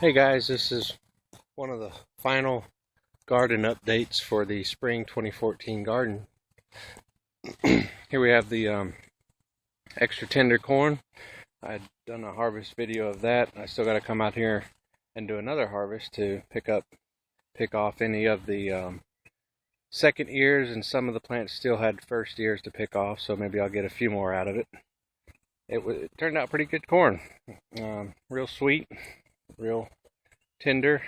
Hey guys, this is one of the final garden updates for the spring 2014 garden. Here we have the extra tender corn. I'd done a harvest video of that. I still got to come out here and do another harvest to pick off any of the second ears, and some of the plants still had first ears to pick off, so maybe I'll get a few more out of it. It turned out pretty good corn. Real sweet, real tender.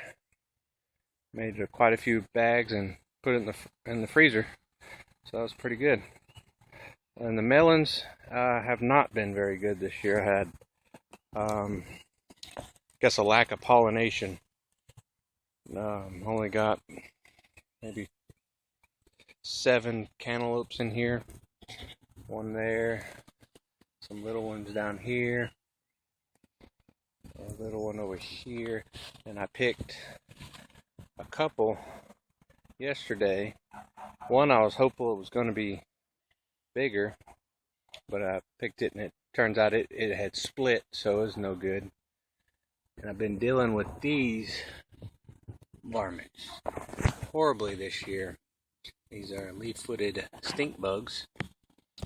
Made quite a few bags and put it in the freezer, so that was pretty good. And the melons have not been very good this year. I had, guess, a lack of pollination. Only got maybe 7 cantaloupes in here. One there, some little ones down here, a little one over here, and I picked a couple yesterday. One I was hopeful it was going to be bigger, but I picked it and it turns out it had split, so it was no good. And I've been dealing with these varmints horribly this year. These are leaf-footed stink bugs.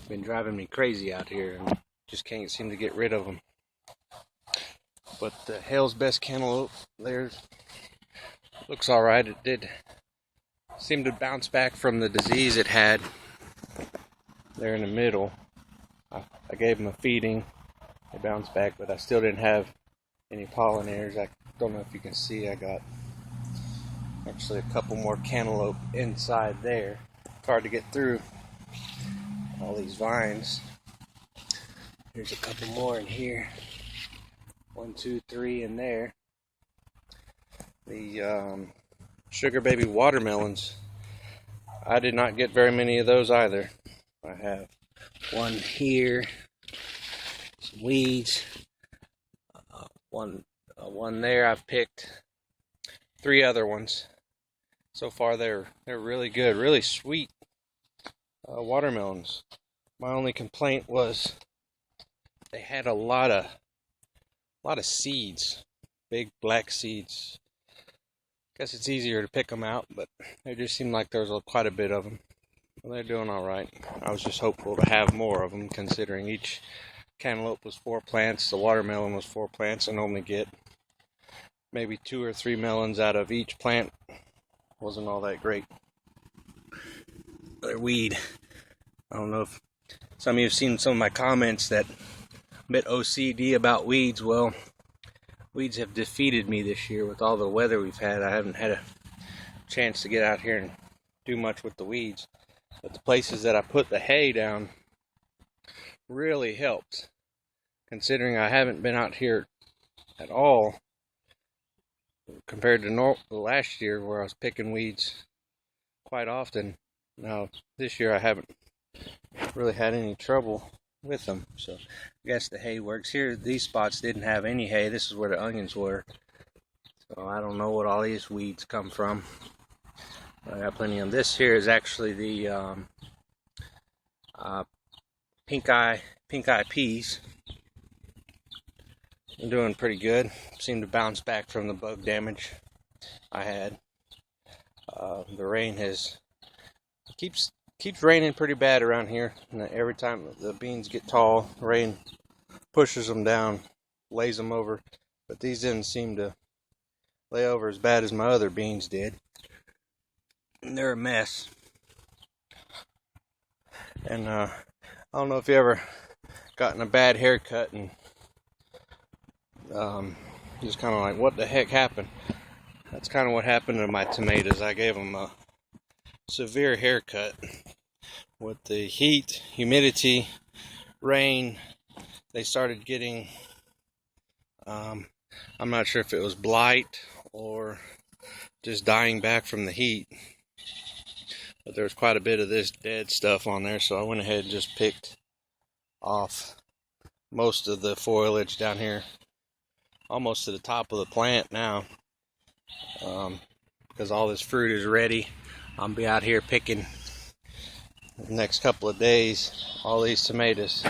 Been driving me crazy out here and just can't seem to get rid of them. But the Hale's Best Cantaloupe, looks alright. It did seem to bounce back from the disease it had there in the middle. I gave them a feeding. They bounced back, but I still didn't have any pollinators. I don't know if you can see, I got actually a couple more cantaloupe inside there. It's hard to get through all these vines. Here's a couple more in here. 1, 2, 3 in there. The sugar baby watermelons, I did not get very many of those either. I have one here, some weeds, one there. I've picked 3 other ones. So far they're really good, really sweet watermelons. My only complaint was they had a lot of seeds, big black seeds. Guess it's easier to pick them out, but they just seemed like there was quite a bit of them. Well, they're doing all right. I was just hopeful to have more of them, considering each cantaloupe was 4 plants, the watermelon was 4 plants, and only get maybe 2 or 3 melons out of each plant. Wasn't all that great. They're weed. I don't know if some of you have seen some of my comments that I'm a bit OCD about weeds. Well, weeds have defeated me this year with all the weather we've had. I haven't had a chance to get out here and do much with the weeds. But the places that I put the hay down really helped, considering I haven't been out here at all compared to last year, where I was picking weeds quite often. Now this year I haven't really had any trouble with them, so I guess the hay works. Here, these spots didn't have any hay. This is where the onions were, so I don't know what all these weeds come from. I got plenty of them. This here is actually the pink eye peas. I'm doing pretty good. Seem to bounce back from the bug damage I had. The rain keeps raining pretty bad around here, and every time the beans get tall, the rain pushes them down, lays them over. But these didn't seem to lay over as bad as my other beans did. And they're a mess. And I don't know if you ever gotten a bad haircut and just kind of like, what the heck happened? That's kind of what happened to my tomatoes. I gave them a severe haircut with the heat, humidity, rain. They started getting, I'm not sure if it was blight or just dying back from the heat, but there was quite a bit of this dead stuff on there, so I went ahead and just picked off most of the foliage down here, almost to the top of the plant now, because all this fruit is ready. I'll be out here picking the next couple of days all these tomatoes,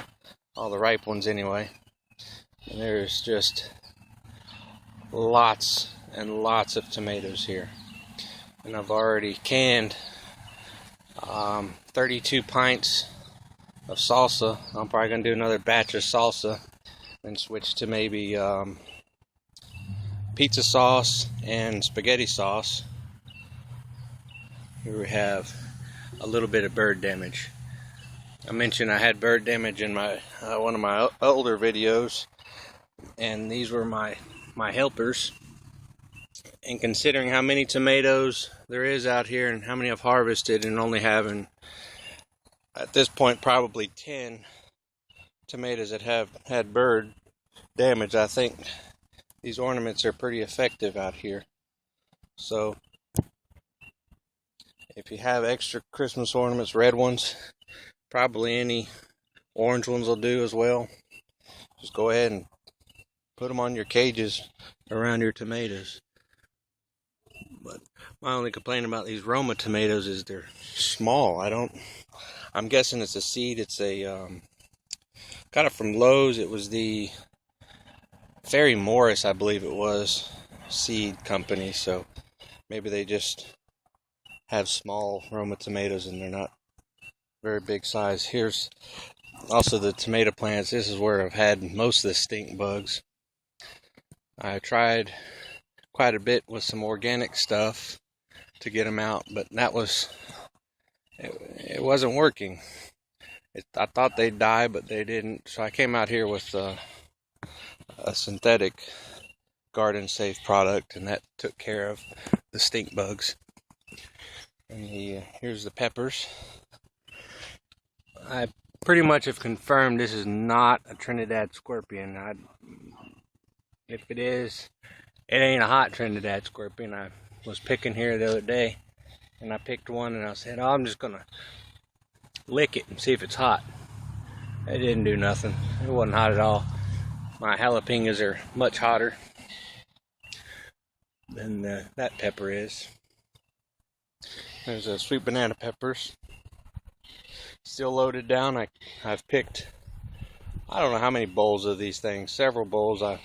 all the ripe ones anyway. And there's just lots and lots of tomatoes here. And I've already canned 32 pints of salsa. I'm probably going to do another batch of salsa and switch to maybe pizza sauce and spaghetti sauce. Here we have a little bit of bird damage. I mentioned I had bird damage in my one of my older videos, and these were my helpers. And considering how many tomatoes there is out here and how many I've harvested, and only having at this point probably 10 tomatoes that have had bird damage, I think these ornaments are pretty effective out here. So if you have extra Christmas ornaments, red ones, probably any orange ones will do as well. Just go ahead and put them on your cages around your tomatoes. But my only complaint about these Roma tomatoes is they're small. I'm guessing it's a seed. It's a got it from Lowe's. It was the Ferry Morris, I believe it was, seed company. So maybe they just have small Roma tomatoes and they're not very big size. Here's also the tomato plants. This is where I've had most of the stink bugs. I tried quite a bit with some organic stuff to get them out, but it wasn't working. I thought they'd die, but they didn't. So I came out here with a synthetic garden safe product, and that took care of the stink bugs. And here's the peppers. I pretty much have confirmed this is not a Trinidad scorpion. If it is, it ain't a hot Trinidad scorpion. I was picking here the other day, and I picked one, and I said, oh, I'm just gonna lick it and see if it's hot. It didn't do nothing. It wasn't hot at all. My jalapenos are much hotter than that pepper is. There's a sweet banana peppers. Still loaded down. I've picked, I don't know how many bowls of these things. Several bowls. I've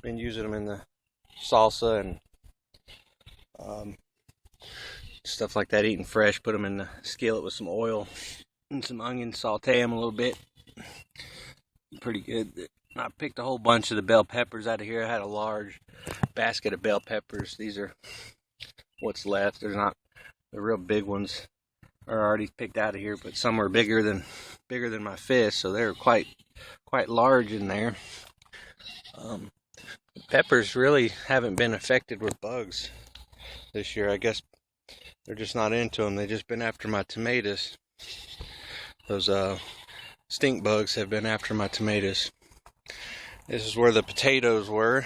been using them in the salsa and stuff like that, eating fresh. Put them in the skillet with some oil and some onions, saute them a little bit. Pretty good. I picked a whole bunch of the bell peppers out of here. I had a large basket of bell peppers. These are what's left. There's not the real big ones are already picked out of here, but some are bigger than my fist, so they're quite large in there. Peppers really haven't been affected with bugs this year. I guess they're just not into them. They've just been after my tomatoes. Those stink bugs have been after my tomatoes. This is where the potatoes were.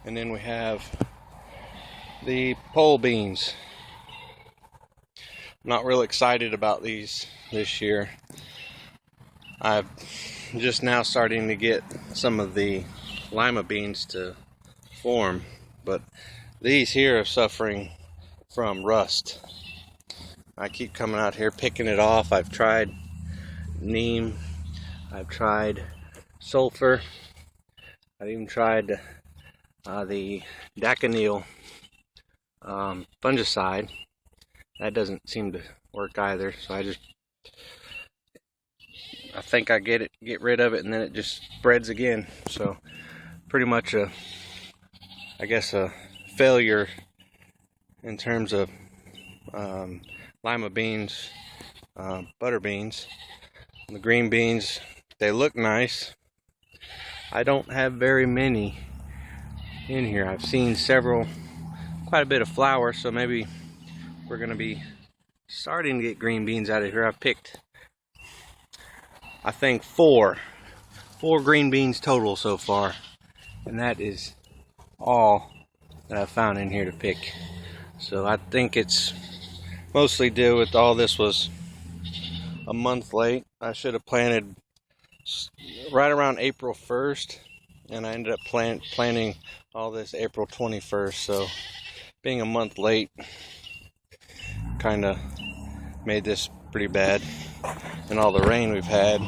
And then we have the pole beans. I'm not real excited about these this year. I'm just now starting to get some of the Lima beans to form, but these here are suffering from rust. I keep coming out here picking it off. I've tried neem, I've tried sulfur, I've even tried the daconil fungicide. That doesn't seem to work either, so I think I get rid of it, and then it just spreads again. So pretty much a failure in terms of lima beans, butter beans. And the green beans, they look nice. I don't have very many in here. I've seen quite a bit of flower, so maybe we're going to be starting to get green beans out of here. I've picked, I think, four green beans total so far, and that is all that I've found in here to pick. So I think it's mostly due with all this was a month late. I should have planted right around April 1st, and I ended up planting all this April 21st. So being a month late kind of made this pretty bad, and all the rain we've had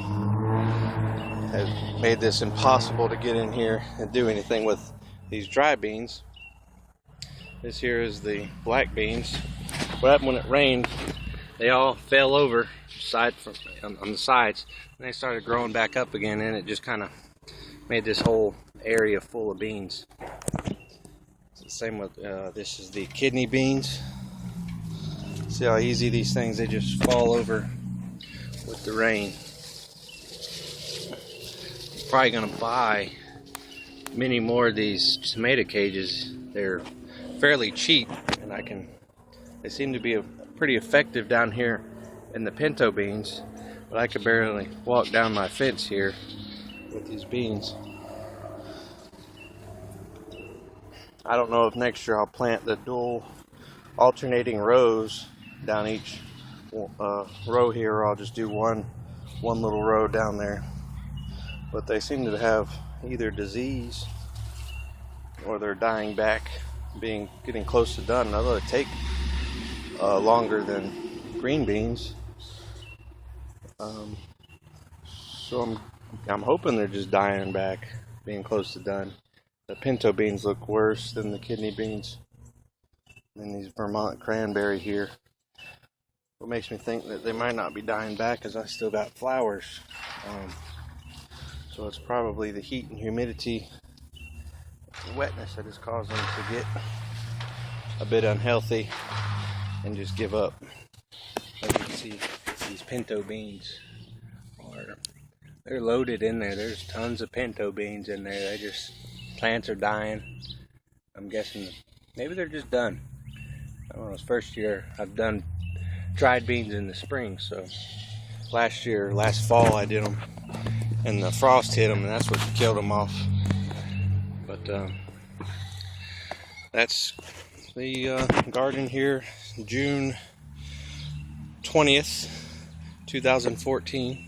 has made this impossible to get in here and do anything with these dry beans. This here is the black beans. What happened when it rained, they all fell over on the sides, and they started growing back up again, and it just kind of made this whole area full of beans. It's the same with this is the kidney beans. See how easy these things, they just fall over with the rain. I'm probably gonna buy many more of these tomato cages. They're fairly cheap, and they seem to be pretty effective down here in the pinto beans, but I could barely walk down my fence here with these beans. I don't know if next year I'll plant the dual alternating rows down each row here, or I'll just do one little row down there. But they seem to have either disease or they're dying back, getting close to done. Although it take longer than green beans, so I'm hoping they're just dying back, being close to done. The pinto beans look worse than the kidney beans. And these Vermont cranberry here. What makes me think that they might not be dying back is I still got flowers. So it's probably the heat and humidity, the wetness that is causing them to get a bit unhealthy and just give up. As you can see, these pinto beans they're loaded in there. There's tons of pinto beans in there. Plants are dying. I'm guessing maybe they're just done. I don't know, it's first year I've done dried beans in the spring, so last fall I did them, and the frost hit them, and that's what killed them off. But that's the garden here, June 20th, 2014.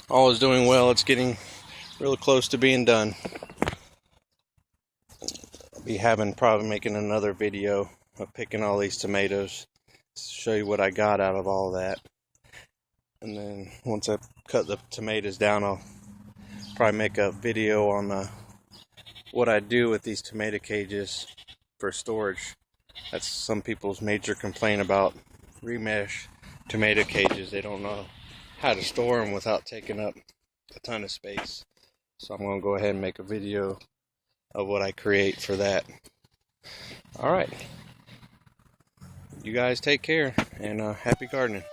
All is doing well. It's getting real close to being done. I'll be probably making another video of picking all these tomatoes to show you what I got out of all that. And then once I cut the tomatoes down, I'll probably make a video on what I do with these tomato cages for storage. That's some people's major complaint about remesh tomato cages. They don't know how to store them without taking up a ton of space. So I'm going to go ahead and make a video of what I create for that. Alright. You guys take care, and happy gardening.